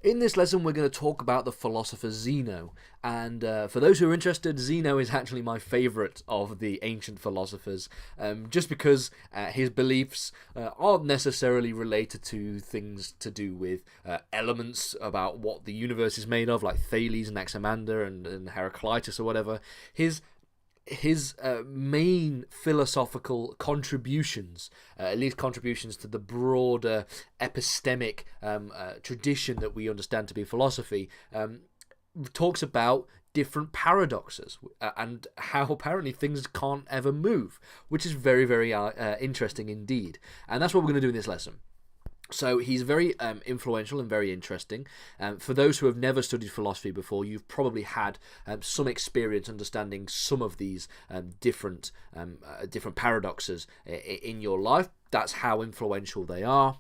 In this lesson, we're going to talk about the philosopher Zeno. And for those who are interested, Zeno is actually my favourite of the ancient philosophers, just because his beliefs aren't necessarily related to things to do with elements about what the universe is made of, like Thales and Anaximander and Heraclitus or whatever. His main philosophical contributions, at least contributions to the broader epistemic tradition that we understand to be philosophy, talks about different paradoxes and how apparently things can't ever move, which is very, very interesting indeed. And that's what we're going to do in this lesson. So he's very influential and very interesting. For those who have never studied philosophy before, you've probably had some experience understanding some of these different paradoxes in your life. That's how influential they are.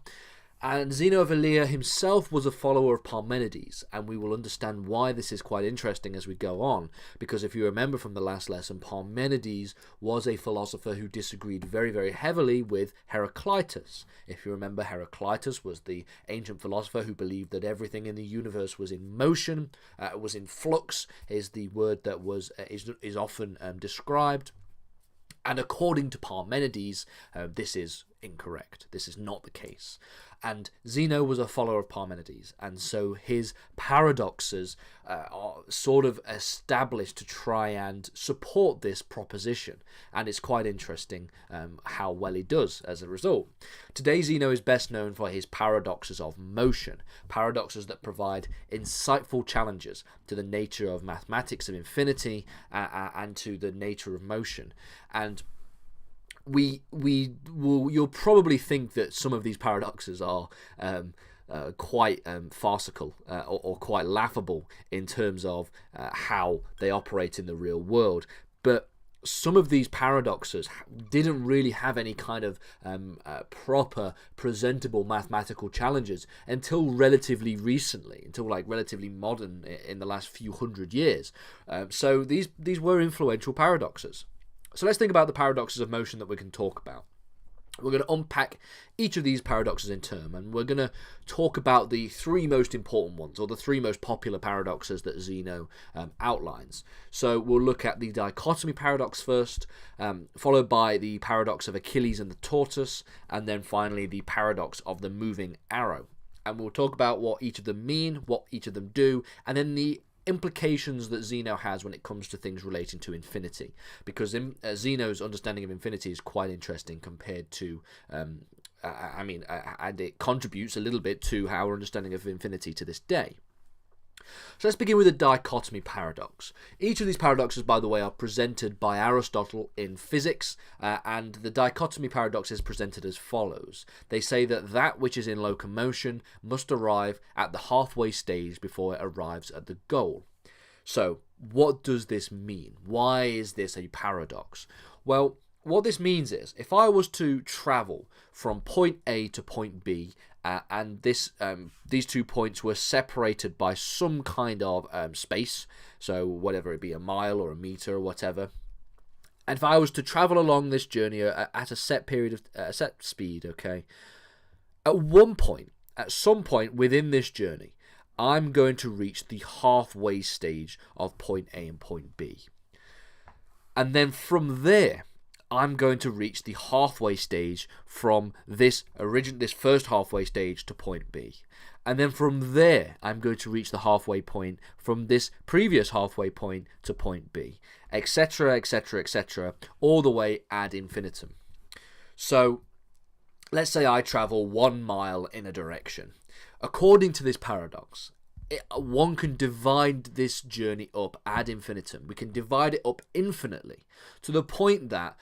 And Zeno of Elea himself was a follower of Parmenides, and we will understand why this is quite interesting as we go on, because if you remember from the last lesson, Parmenides was a philosopher who disagreed very, very heavily with Heraclitus. If you remember, Heraclitus was the ancient philosopher who believed that everything in the universe was in motion, was in flux, is the word that is often described. And according to Parmenides, this is incorrect. This is not the case. And Zeno was a follower of Parmenides, and so his paradoxes are sort of established to try and support this proposition. And it's quite interesting how well he does as a result. Today, Zeno is best known for his paradoxes of motion, paradoxes that provide insightful challenges to the nature of mathematics of infinity and to the nature of motion. And you'll probably think that some of these paradoxes are quite farcical or quite laughable in terms of how they operate in the real world. But some of these paradoxes didn't really have any kind of proper, presentable mathematical challenges until relatively recently, until like relatively modern in the last few hundred years. So these were influential paradoxes. So let's think about the paradoxes of motion that we can talk about. We're going to unpack each of these paradoxes in turn, and we're going to talk about the three most important ones, or the three most popular paradoxes that Zeno outlines. So we'll look at the dichotomy paradox first, followed by the paradox of Achilles and the tortoise, and then finally the paradox of the moving arrow. And we'll talk about what each of them mean, what each of them do, and then the implications that Zeno has when it comes to things relating to infinity, because Zeno's understanding of infinity is quite interesting compared to and it contributes a little bit to our understanding of infinity to this day. So let's begin with the dichotomy paradox. Each of these paradoxes, by the way, are presented by Aristotle in physics, and the dichotomy paradox is presented as follows. They say that which is in locomotion must arrive at the halfway stage before it arrives at the goal. So, what does this mean? Why is this a paradox? Well, what this means is, if I was to travel from point A to point B, and these 2 points were separated by some kind of space, so whatever it be, a mile or a meter or whatever, and if I was to travel along this journey at a set period of set speed, okay, at some point within this journey, I'm going to reach the halfway stage of point A and point B, and then from there, I'm going to reach the halfway stage from this first halfway stage to point B. And then from there, I'm going to reach the halfway point from this previous halfway point to point B, etc., etc., etc., all the way ad infinitum. So, let's say I travel 1 mile in a direction. According to this paradox, one can divide this journey up ad infinitum. We can divide it up infinitely to the point that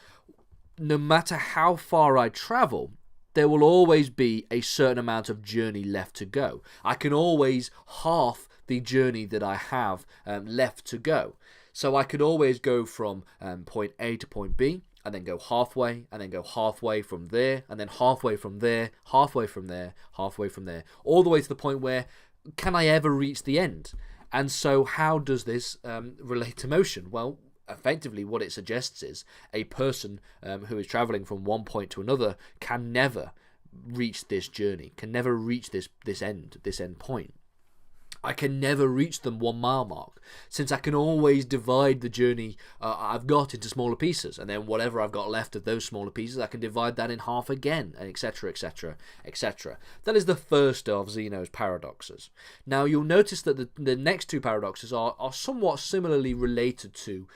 no matter how far I travel, there will always be a certain amount of journey left to go. I can always half the journey that I have left to go. So I could always go from point A to point B, and then go halfway, and then go halfway from there, and then halfway from there, halfway from there, halfway from there, all the way to the point where, can I ever reach the end? And so how does this relate to motion? Well, effectively what it suggests is a person who is traveling from one point to another can never reach this journey, can never reach this end point. I can never reach the 1 mile mark, since I can always divide the journey I've got into smaller pieces, and then whatever I've got left of those smaller pieces, I can divide that in half again, and etc, etc, etc. That is the first of Zeno's paradoxes. Now you'll notice that the next 2 paradoxes are somewhat similarly related to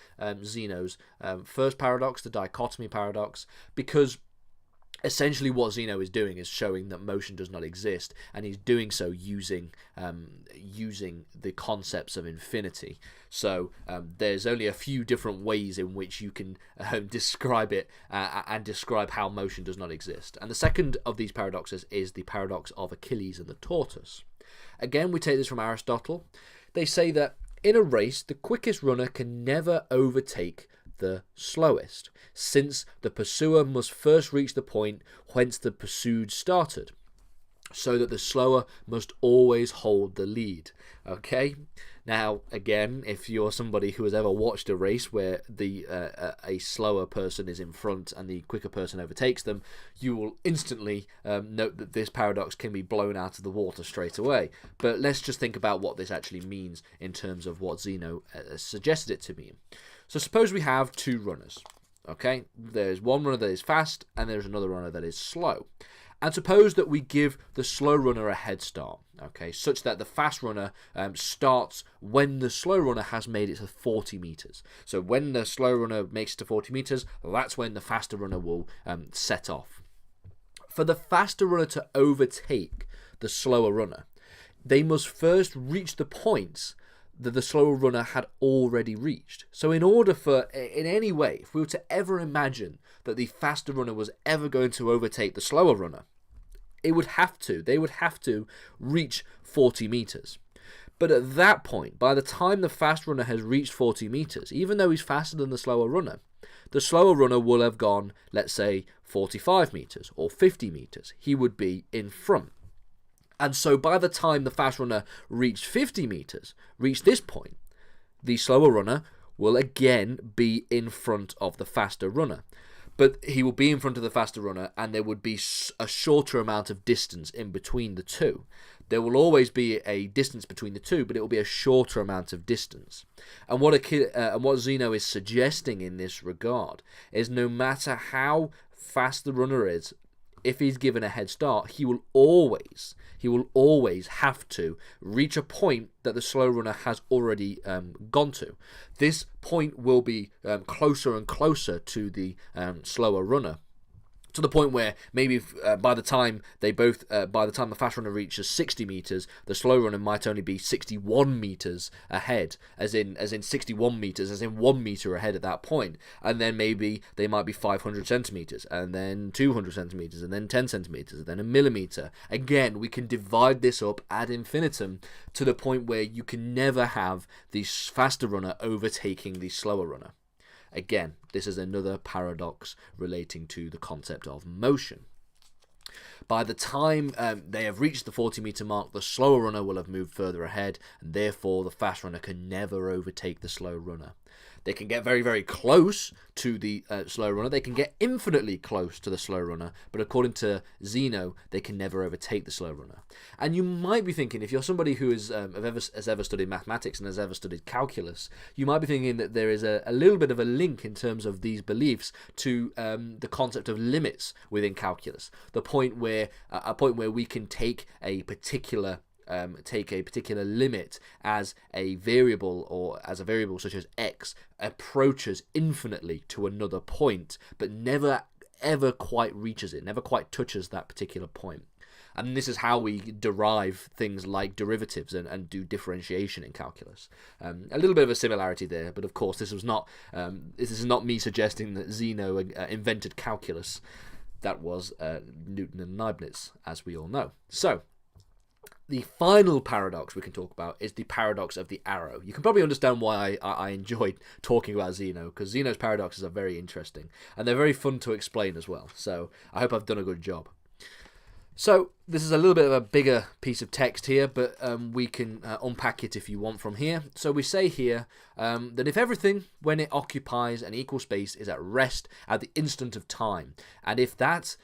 Zeno's first paradox, the dichotomy paradox, because essentially what Zeno is doing is showing that motion does not exist, and he's doing so using the concepts of infinity. So there's only a few different ways in which you can describe it and describe how motion does not exist. And the second of these paradoxes is the paradox of Achilles and the tortoise. Again, we take this from Aristotle. They say that in a race, the quickest runner can never overtake the slowest, since the pursuer must first reach the point whence the pursued started, so that the slower must always hold the lead. Okay, now again, if you're somebody who has ever watched a race where a slower person is in front and the quicker person overtakes them, you will instantly note that this paradox can be blown out of the water straight away. But let's just think about what this actually means in terms of what Zeno suggested it to mean. So suppose we have 2 runners, okay? There's one runner that is fast and there's another runner that is slow. And suppose that we give the slow runner a head start, okay, such that the fast runner starts when the slow runner has made it to 40 meters. So when the slow runner makes it to 40 meters, that's when the faster runner will set off. For the faster runner to overtake the slower runner, they must first reach the points that the slower runner had already reached. So in order for, in any way, if we were to ever imagine that the faster runner was ever going to overtake the slower runner, they would have to reach 40 meters. But at that point, by the time the fast runner has reached 40 meters, even though he's faster than the slower runner will have gone, let's say, 45 meters or 50 meters. He would be in front. And so by the time the fast runner reached 50 meters, reached this point, the slower runner will again be in front of the faster runner. But he will be in front of the faster runner, and there would be a shorter amount of distance in between the two. There will always be a distance between the two, but it will be a shorter amount of distance. And what Zeno is suggesting in this regard is no matter how fast the runner is, if he's given a head start, he will always have to reach a point that the slow runner has already gone to. This point will be closer and closer to the slower runner, to the point where maybe by the time the fast runner reaches 60 meters, the slow runner might only be 61 meters ahead, as in 61 meters, as in 1 meter ahead at that point. And then maybe they might be 500 centimeters, and then 200 centimeters, and then 10 centimeters, and then a millimeter. Again, we can divide this up ad infinitum to the point where you can never have the faster runner overtaking the slower runner. Again, this is another paradox relating to the concept of motion. By the time they have reached the 40-meter mark, the slower runner will have moved further ahead, and therefore the fast runner can never overtake the slow runner. They can get very, very close to the slow runner. They can get infinitely close to the slow runner, but according to Zeno, they can never overtake the slow runner. And you might be thinking, if you're somebody who has ever studied mathematics and has ever studied calculus, you might be thinking that there is a little bit of a link in terms of these beliefs to the concept of limits within calculus. A point where we can take a particular limit as a variable, or as a variable such as x approaches infinitely to another point, but never ever quite reaches it, never quite touches that particular point. And this is how we derive things like derivatives and do differentiation in calculus. A little bit of a similarity there, but of course this is not me suggesting that Zeno invented calculus. That was Newton and Leibniz, as we all know. So the final paradox we can talk about is the paradox of the arrow. You can probably understand why I enjoyed talking about Zeno, because Zeno's paradoxes are very interesting, and they're very fun to explain as well. So I hope I've done a good job. So this is a little bit of a bigger piece of text here, but we can unpack it if you want from here. So we say here that if everything, when it occupies an equal space, is at rest at the instant of time, and if that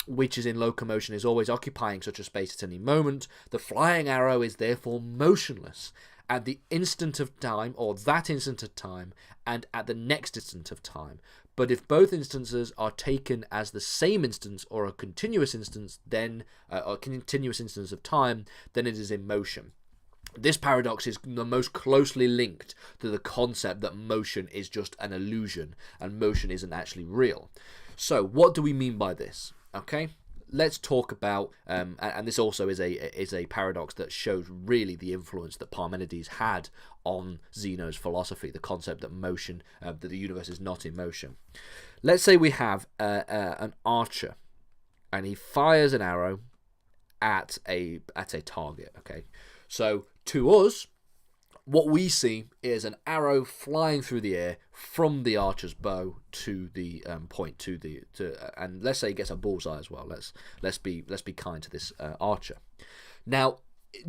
which is in locomotion, is always occupying such a space at any moment, the flying arrow is therefore motionless at the instant of time, or that instant of time, and at the next instant of time. But if both instances are taken as the same instance or a continuous instance, then a continuous instance of time, then it is in motion. This paradox is the most closely linked to the concept that motion is just an illusion and motion isn't actually real. So what do we mean by this? Okay, let's talk about, and this also is a paradox that shows really the influence that Parmenides had on Zeno's philosophy, the concept that motion, that the universe is not in motion. Let's say we have an archer, and he fires an arrow at a target. Okay, so to us, what we see is an arrow flying through the air from the archer's bow to the point, and let's say he gets a bullseye as well. Let's be kind to this archer. Now,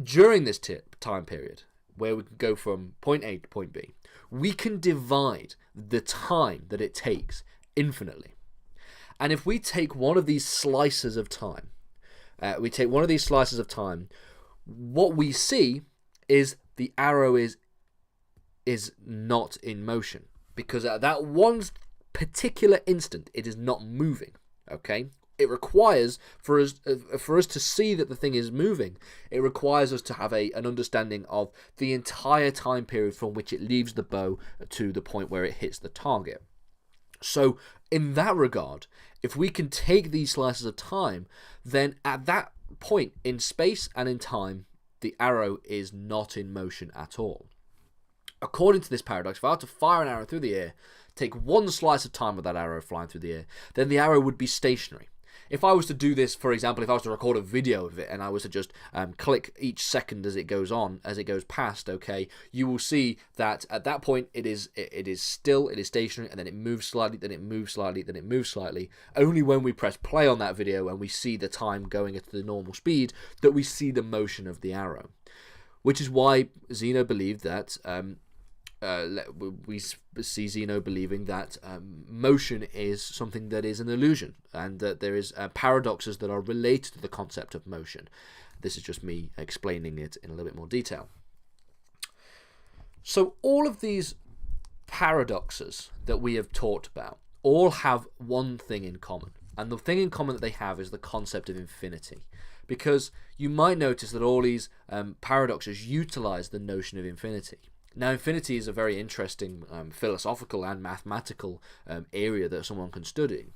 during this time period, where we can go from point A to point B, we can divide the time that it takes infinitely. And if we take one of these slices of time, what we see is the arrow is not in motion, because at that one particular instant it is not moving. Okay, it requires for us to see that the thing is moving. It requires us to have an understanding of the entire time period from which it leaves the bow to the point where it hits the target. So in that regard, if we can take these slices of time, then at that point in space and in time, the arrow is not in motion at all. According to this paradox, if I were to fire an arrow through the air, take one slice of time with that arrow flying through the air, then the arrow would be stationary. If I was to do this, for example, if I was to record a video of it and I was to just click each second as it goes past, okay, you will see that at that point it is still, it is stationary, and then it moves slightly, then it moves slightly, then it moves slightly. Only when we press play on that video and we see the time going at the normal speed that we see the motion of the arrow. Which is why Zeno believed that we see Zeno believing that motion is something that is an illusion, and that there is paradoxes that are related to the concept of motion. This is just me explaining it in a little bit more detail. So all of these paradoxes that we have talked about all have one thing in common, and the thing in common that they have is the concept of infinity. Because you might notice that all these paradoxes utilize the notion of infinity. Now, infinity is a very interesting philosophical and mathematical area that someone can study.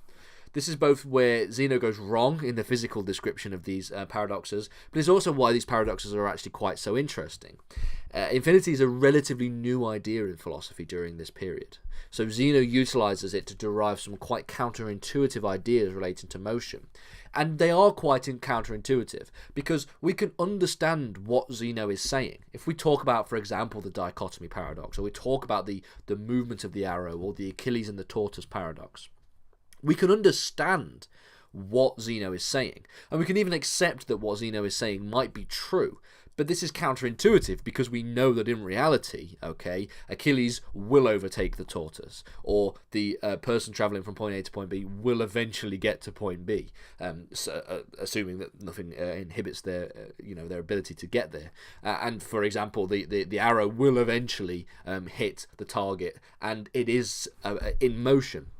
This is both where Zeno goes wrong in the physical description of these paradoxes, but it's also why these paradoxes are actually quite so interesting. Infinity is a relatively new idea in philosophy during this period. So Zeno utilizes it to derive some quite counterintuitive ideas relating to motion. And they are quite counterintuitive, because we can understand what Zeno is saying. If we talk about, for example, the dichotomy paradox, or we talk about the movement of the arrow, or the Achilles and the tortoise paradox, we can understand what Zeno is saying. And we can even accept that what Zeno is saying might be true. But this is counterintuitive because we know that in reality, okay, Achilles will overtake the tortoise, or the person traveling from point A to point B will eventually get to point B, assuming that nothing inhibits their ability to get there. And for example, the arrow will eventually hit the target, and it is in motion.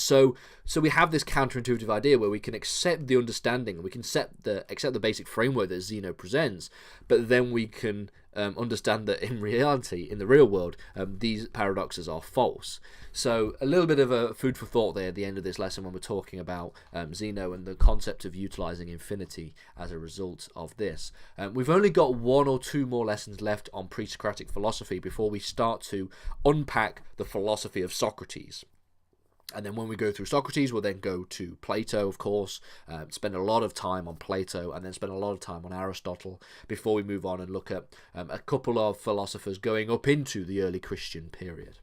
So we have this counterintuitive idea where we can accept the understanding, we can accept the basic framework that Zeno presents, but then we can understand that in reality, in the real world, these paradoxes are false. So a little bit of a food for thought there at the end of this lesson when we're talking about Zeno and the concept of utilizing infinity as a result of this. We've only got one or two more lessons left on pre-Socratic philosophy before we start to unpack the philosophy of Socrates. And then when we go through Socrates, we'll then go to Plato, of course, spend a lot of time on Plato, and then spend a lot of time on Aristotle before we move on and look at a couple of philosophers going up into the early Christian period.